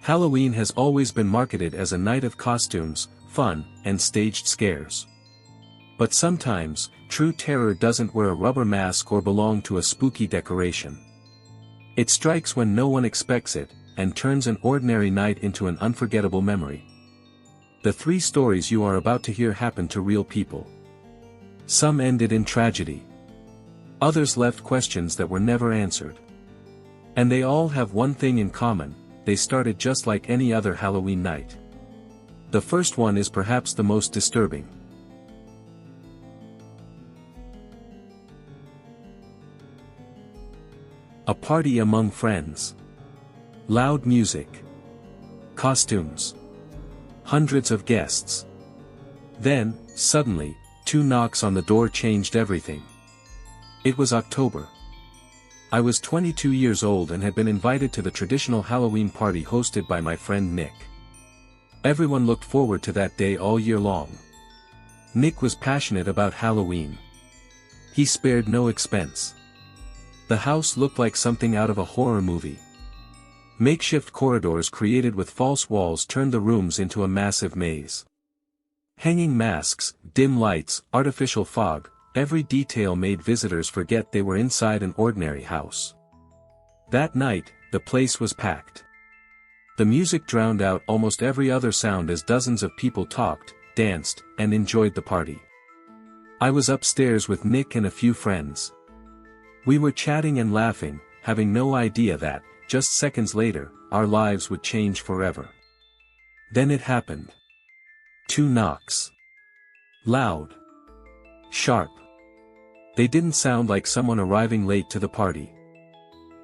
Halloween has always been marketed as a night of costumes, fun, and staged scares. But sometimes, true terror doesn't wear a rubber mask or belong to a spooky decoration. It strikes when no one expects it, and turns an ordinary night into an unforgettable memory. The 3 stories you are about to hear happened to real people. Some ended in tragedy. Others left questions that were never answered. And they all have one thing in common: they started just like any other Halloween night. The first one is perhaps the most disturbing. A party among friends. Loud music. Costumes. Hundreds of guests. Then, suddenly, 2 knocks on the door changed everything. It was October. I was 22 years old and had been invited to the traditional Halloween party hosted by my friend Nick. Everyone looked forward to that day all year long. Nick was passionate about Halloween. He spared no expense. The house looked like something out of a horror movie. Makeshift corridors created with false walls turned the rooms into a massive maze. Hanging masks, dim lights, artificial fog, every detail made visitors forget they were inside an ordinary house. That night, the place was packed. The music drowned out almost every other sound as dozens of people talked, danced, and enjoyed the party. I was upstairs with Nick and a few friends. We were chatting and laughing, having no idea that, just seconds later, our lives would change forever. Then it happened. 2 knocks. Loud. Sharp. They didn't sound like someone arriving late to the party.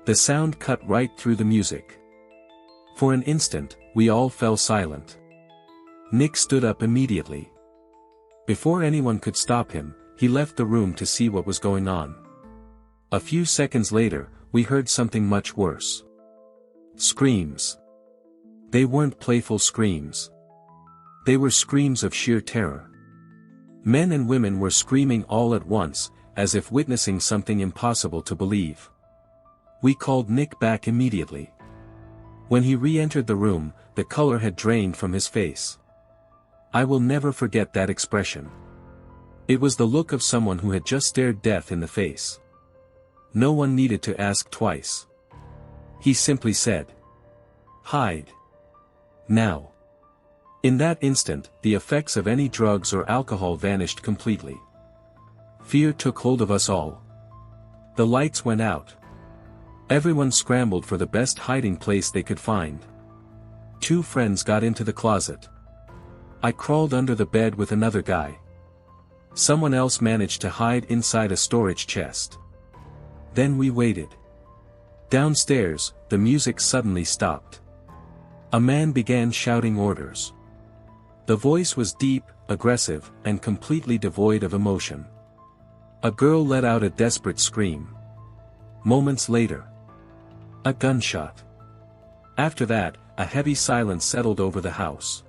The sound cut right through the music. For an instant, we all fell silent. Nick stood up immediately. Before anyone could stop him, he left the room to see what was going on. A few seconds later, we heard something much worse. Screams. They weren't playful screams. They were screams of sheer terror. Men and women were screaming all at once, as if witnessing something impossible to believe. We called Nick back immediately. When he re-entered the room, the color had drained from his face. I will never forget that expression. It was the look of someone who had just stared death in the face. No one needed to ask twice. He simply said, "Hide. Now." In that instant, the effects of any drugs or alcohol vanished completely. Fear took hold of us all. The lights went out. Everyone scrambled for the best hiding place they could find. 2 friends got into the closet. I crawled under the bed with another guy. Someone else managed to hide inside a storage chest. Then we waited. Downstairs, the music suddenly stopped. A man began shouting orders. The voice was deep, aggressive, and completely devoid of emotion. A girl let out a desperate scream. Moments later, a gunshot. After that, a heavy silence settled over the house.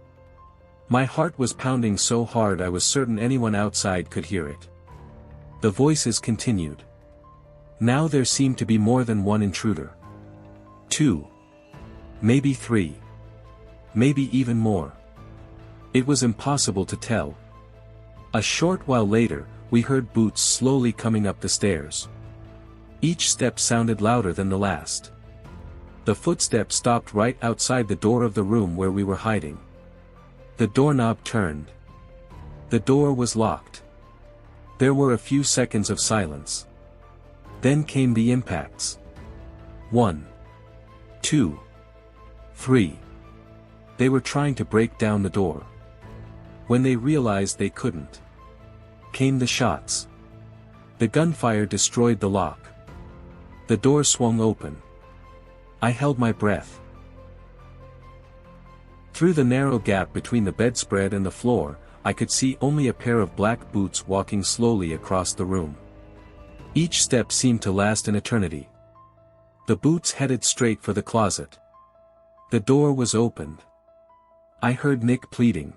My heart was pounding so hard I was certain anyone outside could hear it. The voices continued. Now there seemed to be more than one intruder. 2. Maybe 3. Maybe even more. It was impossible to tell. A short while later, we heard boots slowly coming up the stairs. Each step sounded louder than the last. The footsteps stopped right outside the door of the room where we were hiding. The doorknob turned. The door was locked. There were a few seconds of silence. Then came the impacts. 1. 2. 3. They were trying to break down the door. When they realized they couldn't, came the shots. The gunfire destroyed the lock. The door swung open. I held my breath. Through the narrow gap between the bedspread and the floor, I could see only a pair of black boots walking slowly across the room. Each step seemed to last an eternity. The boots headed straight for the closet. The door was opened. I heard Nick pleading.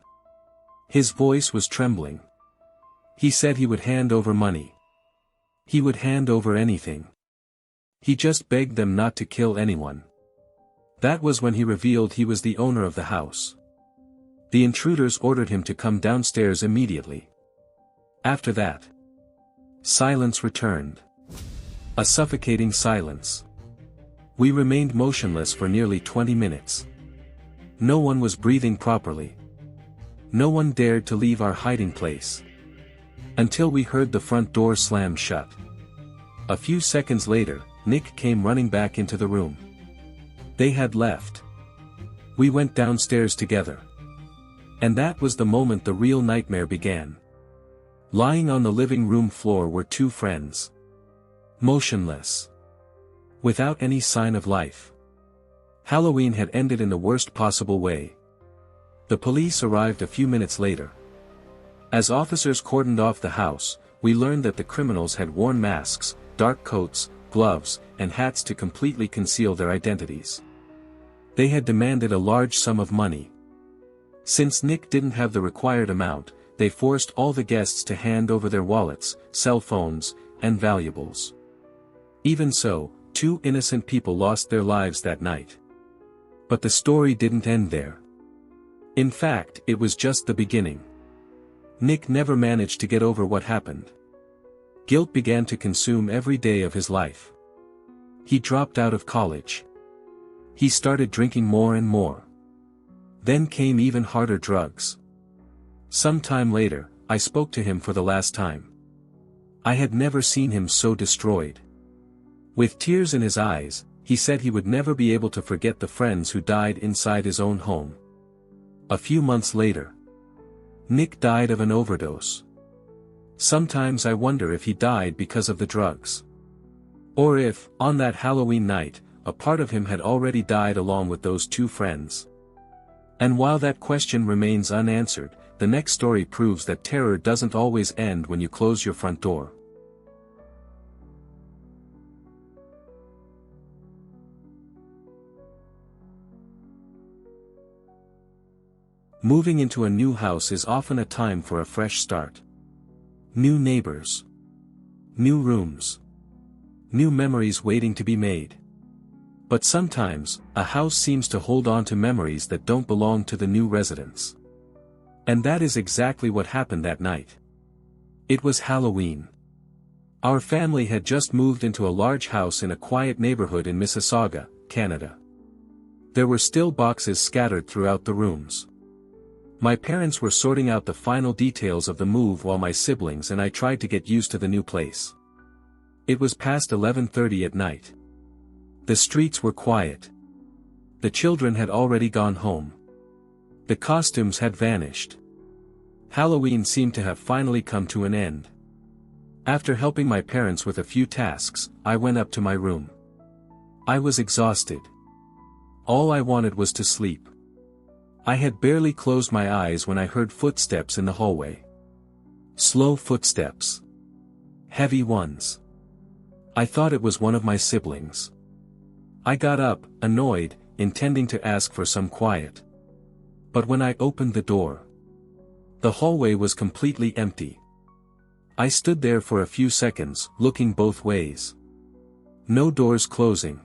His voice was trembling. He said he would hand over money. He would hand over anything. He just begged them not to kill anyone. That was when he revealed he was the owner of the house. The intruders ordered him to come downstairs immediately. After that, silence returned. A suffocating silence. We remained motionless for nearly 20 minutes. No one was breathing properly. No one dared to leave our hiding place. Until we heard the front door slam shut. A few seconds later, Nick came running back into the room. They had left. We went downstairs together. And that was the moment the real nightmare began. Lying on the living room floor were two friends. Motionless. Without any sign of life. Halloween had ended in the worst possible way. The police arrived a few minutes later. As officers cordoned off the house, we learned that the criminals had worn masks, dark coats, gloves, and hats to completely conceal their identities. They had demanded a large sum of money. Since Nick didn't have the required amount, they forced all the guests to hand over their wallets, cell phones, and valuables. Even so, two innocent people lost their lives that night. But the story didn't end there. In fact, it was just the beginning. Nick never managed to get over what happened. Guilt began to consume every day of his life. He dropped out of college. He started drinking more and more. Then came even harder drugs. Some time later, I spoke to him for the last time. I had never seen him so destroyed. With tears in his eyes, he said he would never be able to forget the friends who died inside his own home. A few months later, Nick died of an overdose. Sometimes I wonder if he died because of the drugs. Or if, on that Halloween night, a part of him had already died along with those two friends. And while that question remains unanswered, the next story proves that terror doesn't always end when you close your front door. Moving into a new house is often a time for a fresh start. New neighbors. New rooms. New memories waiting to be made. But sometimes, a house seems to hold on to memories that don't belong to the new residents. And that is exactly what happened that night. It was Halloween. Our family had just moved into a large house in a quiet neighborhood in Mississauga, Canada. There were still boxes scattered throughout the rooms. My parents were sorting out the final details of the move while my siblings and I tried to get used to the new place. It was past 11:30 at night. The streets were quiet. The children had already gone home. The costumes had vanished. Halloween seemed to have finally come to an end. After helping my parents with a few tasks, I went up to my room. I was exhausted. All I wanted was to sleep. I had barely closed my eyes when I heard footsteps in the hallway. Slow footsteps. Heavy ones. I thought it was one of my siblings. I got up, annoyed, intending to ask for some quiet. But when I opened the door, the hallway was completely empty. I stood there for a few seconds, looking both ways. No doors closing.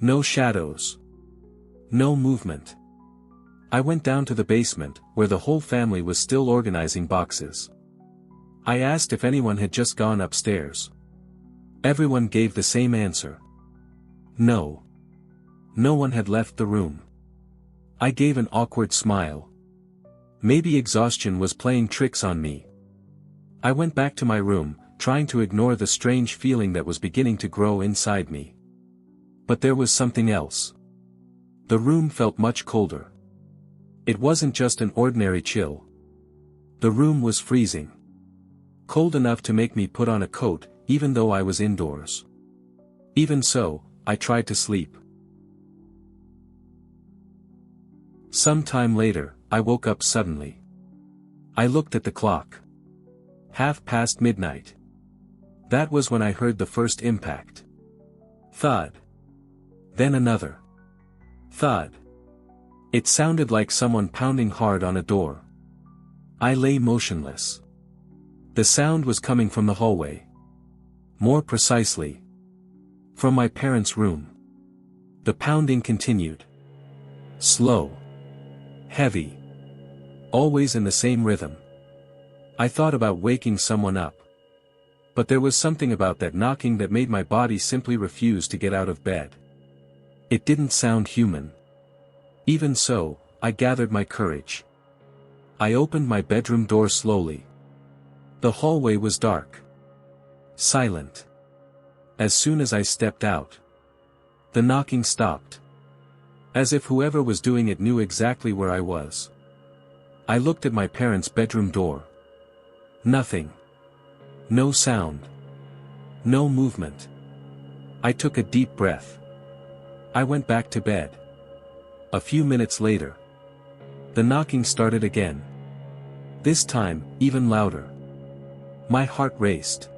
No shadows. No movement. I went down to the basement, where the whole family was still organizing boxes. I asked if anyone had just gone upstairs. Everyone gave the same answer. No. No one had left the room. I gave an awkward smile. Maybe exhaustion was playing tricks on me. I went back to my room, trying to ignore the strange feeling that was beginning to grow inside me. But there was something else. The room felt much colder. It wasn't just an ordinary chill. The room was freezing. Cold enough to make me put on a coat, even though I was indoors. Even so, I tried to sleep. Some time later, I woke up suddenly. I looked at the clock. midnight. That was when I heard the first impact. Thud. Then another. Thud. It sounded like someone pounding hard on a door. I lay motionless. The sound was coming from the hallway. More precisely, from my parents' room. The pounding continued. Slow. Heavy. Always in the same rhythm. I thought about waking someone up. But there was something about that knocking that made my body simply refuse to get out of bed. It didn't sound human. Even so, I gathered my courage. I opened my bedroom door slowly. The hallway was dark. Silent. As soon as I stepped out, the knocking stopped. As if whoever was doing it knew exactly where I was. I looked at my parents' bedroom door. Nothing. No sound. No movement. I took a deep breath. I went back to bed. A few minutes later, the knocking started again. This time, even louder. My heart raced.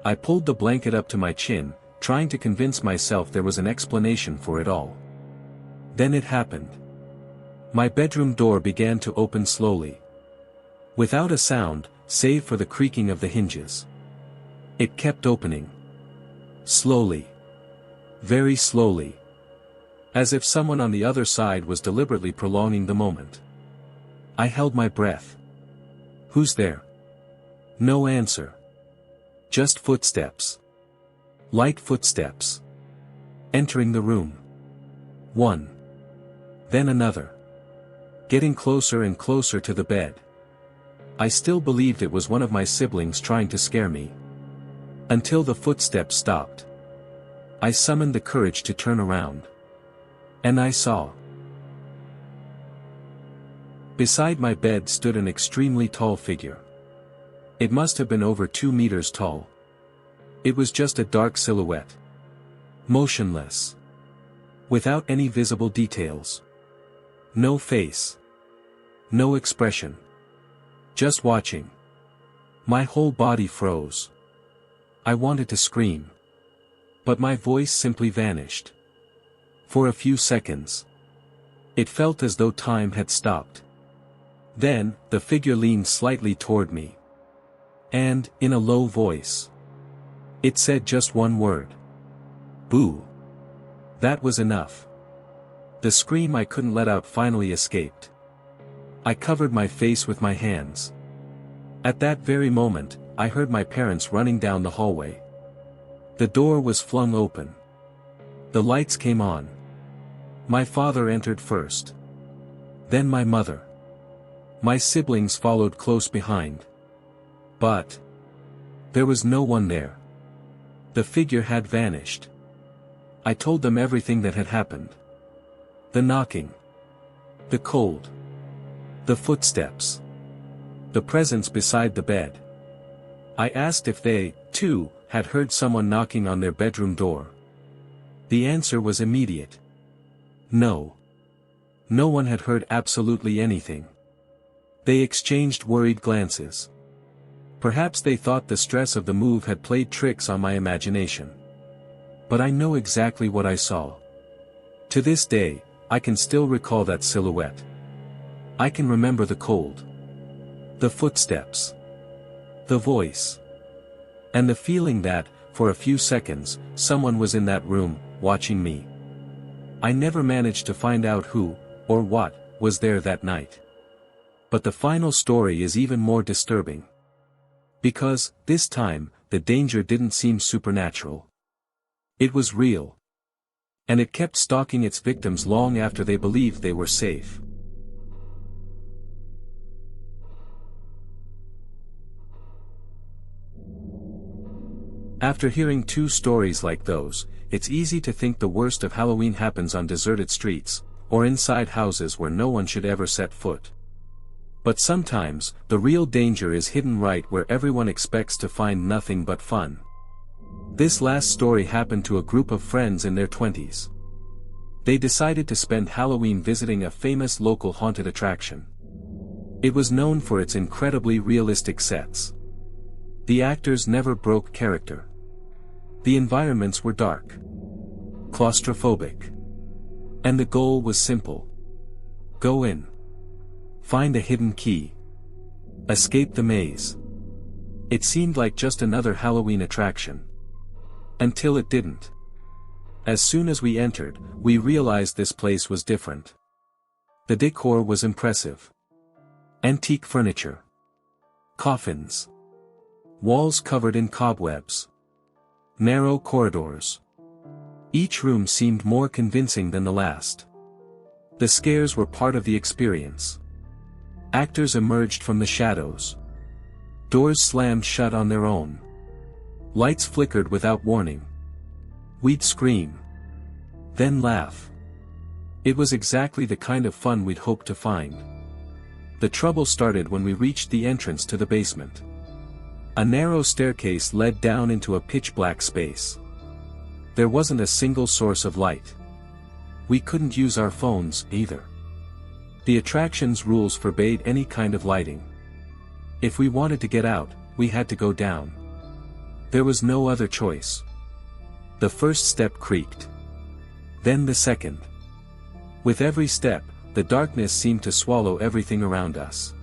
I pulled the blanket up to my chin, trying to convince myself there was an explanation for it all. Then it happened. My bedroom door began to open slowly. Without a sound, save for the creaking of the hinges. It kept opening. Slowly. Very slowly. As if someone on the other side was deliberately prolonging the moment. I held my breath. Who's there? No answer. Just footsteps. Light footsteps. Entering the room. One. Then another. Getting closer and closer to the bed. I still believed it was one of my siblings trying to scare me. Until the footsteps stopped. I summoned the courage to turn around. And I saw. Beside my bed stood an extremely tall figure. It must have been over 2 meters tall. It was just a dark silhouette. Motionless. Without any visible details. No face. No expression. Just watching. My whole body froze. I wanted to scream. But my voice simply vanished. For a few seconds. It felt as though time had stopped. Then, the figure leaned slightly toward me. And, in a low voice. It said just one word. Boo. That was enough. The scream I couldn't let out finally escaped. I covered my face with my hands. At that very moment, I heard my parents running down the hallway. The door was flung open. The lights came on. My father entered first. Then my mother. My siblings followed close behind. But there was no one there. The figure had vanished. I told them everything that had happened. The knocking. The cold. The footsteps. The presence beside the bed. I asked if they, too, had heard someone knocking on their bedroom door. The answer was immediate. No. No one had heard absolutely anything. They exchanged worried glances. Perhaps they thought the stress of the move had played tricks on my imagination. But I know exactly what I saw. To this day, I can still recall that silhouette. I can remember the cold. The footsteps. The voice. And the feeling that, for a few seconds, someone was in that room, watching me. I never managed to find out who, or what, was there that night. But the final story is even more disturbing. Because, this time, the danger didn't seem supernatural. It was real. And it kept stalking its victims long after they believed they were safe. After hearing 2 stories like those, it's easy to think the worst of Halloween happens on deserted streets, or inside houses where no one should ever set foot. But sometimes, the real danger is hidden right where everyone expects to find nothing but fun. This last story happened to a group of friends in their 20s. They decided to spend Halloween visiting a famous local haunted attraction. It was known for its incredibly realistic sets. The actors never broke character. The environments were dark. Claustrophobic. And the goal was simple. Go in. Find a hidden key. Escape the maze. It seemed like just another Halloween attraction. Until it didn't. As soon as we entered, we realized this place was different. The decor was impressive. Antique furniture. Coffins. Walls covered in cobwebs. Narrow corridors. Each room seemed more convincing than the last. The scares were part of the experience. Actors emerged from the shadows. Doors slammed shut on their own. Lights flickered without warning. We'd scream. Then laugh. It was exactly the kind of fun we'd hoped to find. The trouble started when we reached the entrance to the basement. A narrow staircase led down into a pitch-black space. There wasn't a single source of light. We couldn't use our phones, either. The attraction's rules forbade any kind of lighting. If we wanted to get out, we had to go down. There was no other choice. The first step creaked. Then the second. With every step, the darkness seemed to swallow everything around us.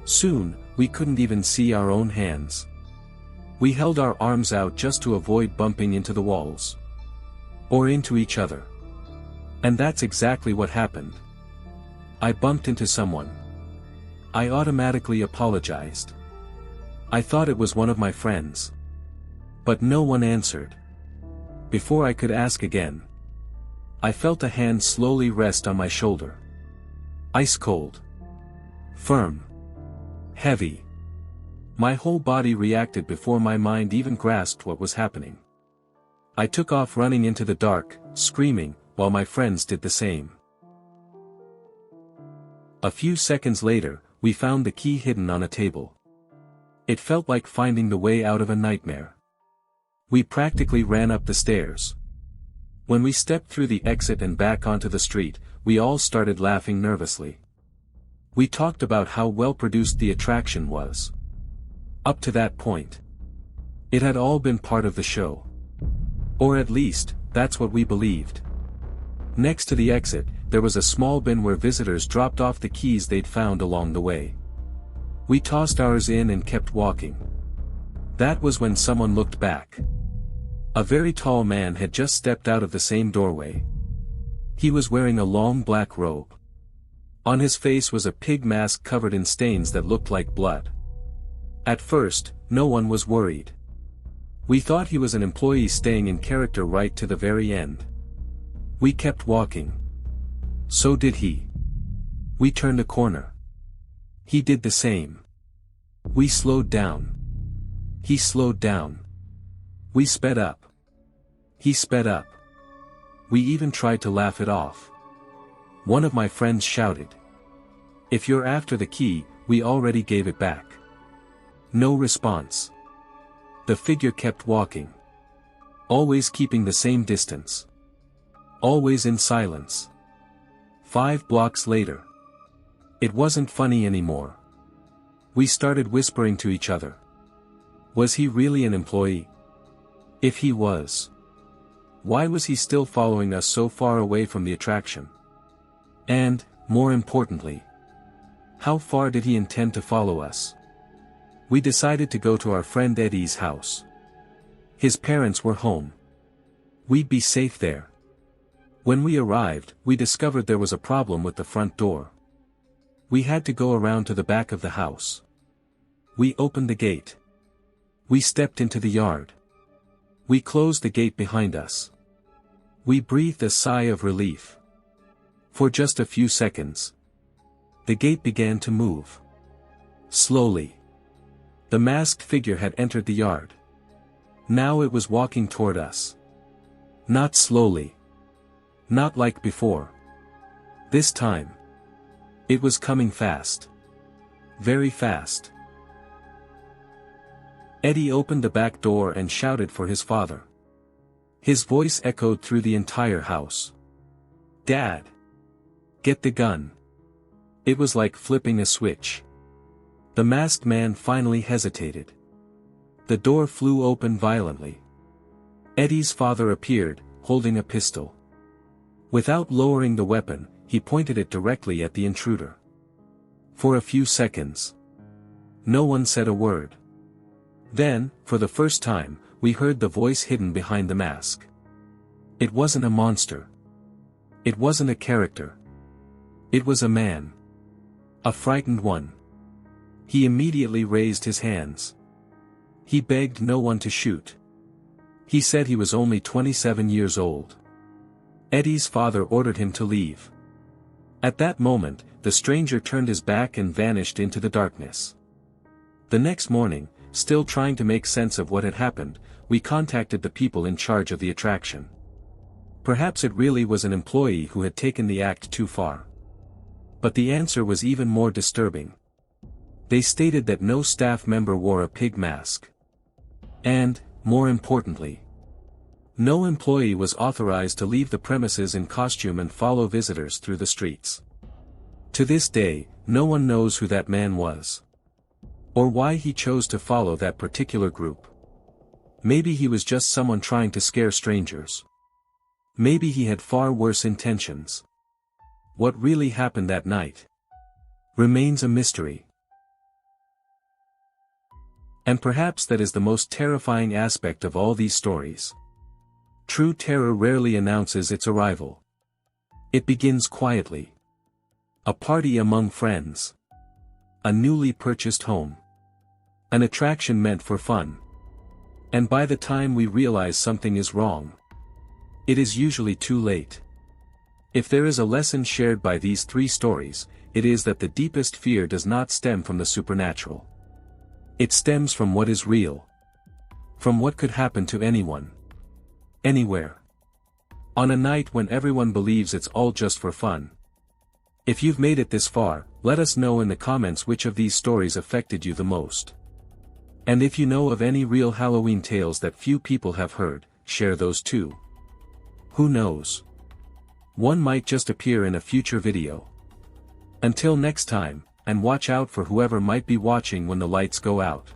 Soon, we couldn't even see our own hands. We held our arms out just to avoid bumping into the walls. Or into each other. And that's exactly what happened. I bumped into someone. I automatically apologized. I thought it was one of my friends. But no one answered. Before I could ask again, I felt a hand slowly rest on my shoulder. Ice cold. Firm. Heavy. My whole body reacted before my mind even grasped what was happening. I took off running into the dark, screaming, while my friends did the same. A few seconds later, we found the key hidden on a table. It felt like finding the way out of a nightmare. We practically ran up the stairs. When we stepped through the exit and back onto the street, we all started laughing nervously. We talked about how well produced the attraction was. Up to that point, it had all been part of the show. Or at least, that's what we believed. Next to the exit, there was a small bin where visitors dropped off the keys they'd found along the way. We tossed ours in and kept walking. That was when someone looked back. A very tall man had just stepped out of the same doorway. He was wearing a long black robe. On his face was a pig mask covered in stains that looked like blood. At first, no one was worried. We thought he was an employee staying in character right to the very end. We kept walking. So did he. We turned a corner. He did the same. We slowed down. He slowed down. We sped up. He sped up. We even tried to laugh it off. One of my friends shouted, "If you're after the key, we already gave it back." No response. The figure kept walking. Always keeping the same distance. Always in silence. 5 blocks later. It wasn't funny anymore. We started whispering to each other. Was he really an employee? If he was, why was he still following us so far away from the attraction? And, more importantly, how far did he intend to follow us? We decided to go to our friend Eddie's house. His parents were home. We'd be safe there. When we arrived, we discovered there was a problem with the front door. We had to go around to the back of the house. We opened the gate. We stepped into the yard. We closed the gate behind us. We breathed a sigh of relief. For just a few seconds, the gate began to move. Slowly. The masked figure had entered the yard. Now it was walking toward us. Not slowly. Not like before. This time, it was coming fast. Very fast. Eddie opened the back door and shouted for his father. His voice echoed through the entire house. "Dad! Get the gun!" It was like flipping a switch. The masked man finally hesitated. The door flew open violently. Eddie's father appeared, holding a pistol. Without lowering the weapon, he pointed it directly at the intruder. For a few seconds, no one said a word. Then, for the first time, we heard the voice hidden behind the mask. It wasn't a monster. It wasn't a character. It was a man. A frightened one. He immediately raised his hands. He begged no one to shoot. He said he was only 27 years old. Eddie's father ordered him to leave. At that moment, the stranger turned his back and vanished into the darkness. The next morning, still trying to make sense of what had happened, we contacted the people in charge of the attraction. Perhaps it really was an employee who had taken the act too far. But the answer was even more disturbing. They stated that no staff member wore a pig mask. And, more importantly, no employee was authorized to leave the premises in costume and follow visitors through the streets. To this day, no one knows who that man was. Or why he chose to follow that particular group. Maybe he was just someone trying to scare strangers. Maybe he had far worse intentions. What really happened that night remains a mystery. And perhaps that is the most terrifying aspect of all these stories. True terror rarely announces its arrival. It begins quietly. A party among friends. A newly purchased home. An attraction meant for fun. And by the time we realize something is wrong, it is usually too late. If there is a lesson shared by these three stories, it is that the deepest fear does not stem from the supernatural. It stems from what is real. From what could happen to anyone. Anywhere. On a night when everyone believes it's all just for fun. If you've made it this far, let us know in the comments which of these stories affected you the most. And if you know of any real Halloween tales that few people have heard, share those too. Who knows? One might just appear in a future video. Until next time, and watch out for whoever might be watching when the lights go out.